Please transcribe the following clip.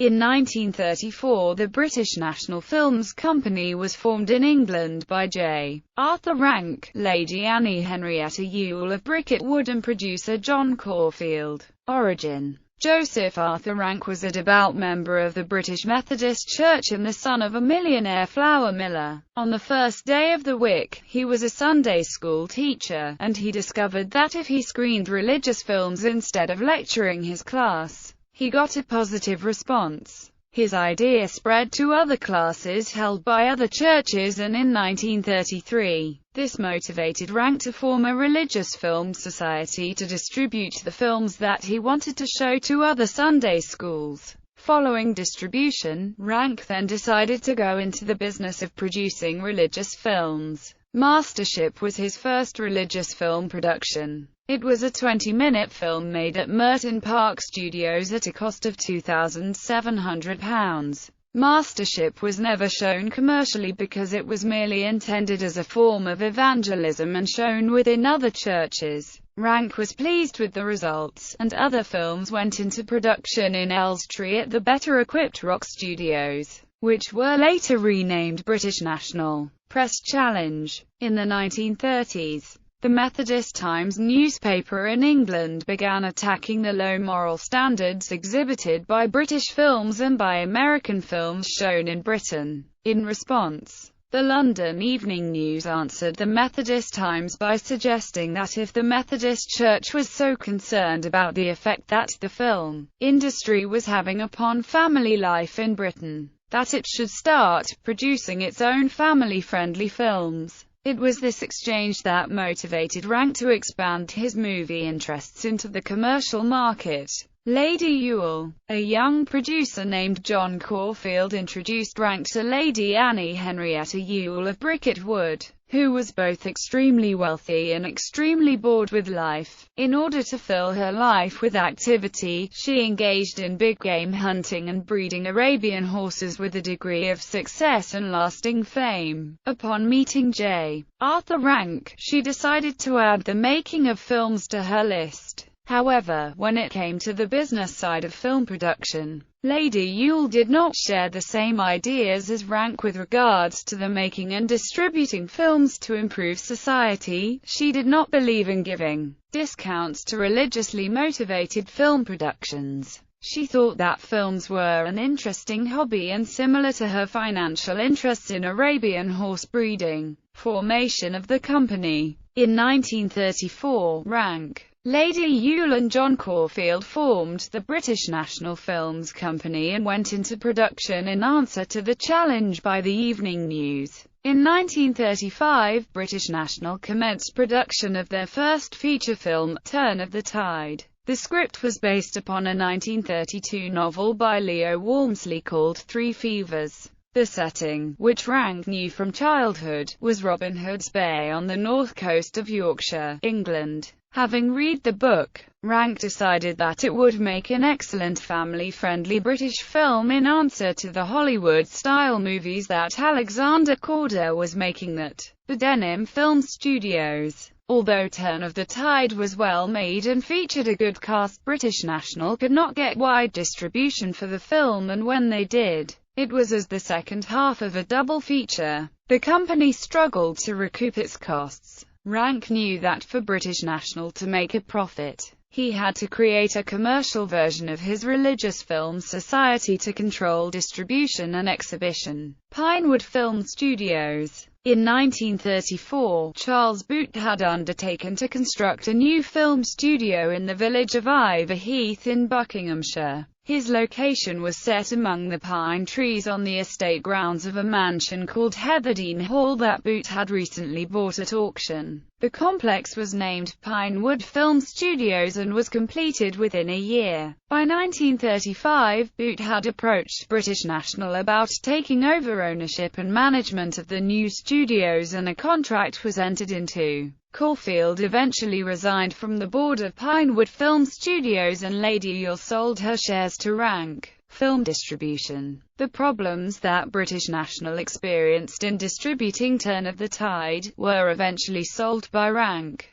In 1934 the British National Films Company was formed in England by J.Arthur Rank, Lady Annie Henrietta Yule of Bricket Wood and producer John Corefield. Origin: Joseph Arthur Rank was a devout member of the British Methodist Church and the son of a millionaire flour miller. On the first day of the week, he was a Sunday school teacher, and he discovered that if he screened religious films instead of lecturing his class, he got a positive response. His idea spread to other classes held by other churches, and in 1933, this motivated Rank to form a religious film society to distribute the films that he wanted to show to other Sunday schools. Following distribution, Rank then decided to go into the business of producing religious films. Mastership was his first religious film production. It was a 20-minute film made at Merton Park Studios at a cost of £2,700. Mastership was never shown commercially because it was merely intended as a form of evangelism and shown within other churches. Rank was pleased with the results, and other films went into production in Elstree at the better-equipped Rock Studios, which were later renamed British National Press Challenge. In the 1930s, the Methodist Times newspaper in England began attacking the low moral standards exhibited by British films and by American films shown in Britain. In response, the London Evening News answered the Methodist Times by suggesting that if the Methodist Church was so concerned about the effect that the film industry was having upon family life in Britain, that it should start producing its own family-friendly films. It was this exchange that motivated Rank to expand his movie interests into the commercial market. Lady Yule, a young producer named John Corefield, introduced Rank to Lady Annie Henrietta Yule of Bricket Wood, who was both extremely wealthy and extremely bored with life. In order to fill her life with activity, she engaged in big game hunting and breeding Arabian horses with a degree of success and lasting fame. Upon meeting J.Arthur Rank, she decided to add the making of films to her list. However, when it came to the business side of film production, Lady Yule did not share the same ideas as Rank with regards to the making and distributing films to improve society. She did not believe in giving discounts to religiously motivated film productions. She thought that films were an interesting hobby and similar to her financial interests in Arabian horse breeding. Formation of the company. In 1934, Rank, Lady Yule and John Corefield formed the British National Films Company and went into production in answer to the challenge by the Evening News. In 1935, British National commenced production of their first feature film, Turn of the Tide. The script was based upon a 1932 novel by Leo Walmsley called Three Fevers. The setting, which Rank knew from childhood, was Robin Hood's Bay on the north coast of Yorkshire, England. Having read the book, Rank decided that it would make an excellent family-friendly British film in answer to the Hollywood-style movies that Alexander Korda was making at the Denham Film Studios. Although Turn of the Tide was well made and featured a good cast, British National could not get wide distribution for the film, and when they did, it was as the second half of a double feature. The company struggled to recoup its costs. Rank knew that for British National to make a profit, he had to create a commercial version of his religious film society to control distribution and exhibition. Pinewood Film Studios. In 1934, Charles Booth had undertaken to construct a new film studio in the village of Ivor Heath in Buckinghamshire. His location was set among the pine trees on the estate grounds of a mansion called Heatherdean Hall that Booth had recently bought at auction. The complex was named Pinewood Film Studios and was completed within a year. By 1935, Booth had approached British National about taking over ownership and management of the new studios, and a contract was entered into. Corefield eventually resigned from the board of Pinewood Film Studios, and Lady Yule sold her shares to Rank. Film distribution. The problems that British National experienced in distributing Turn of the Tide were eventually solved by Rank.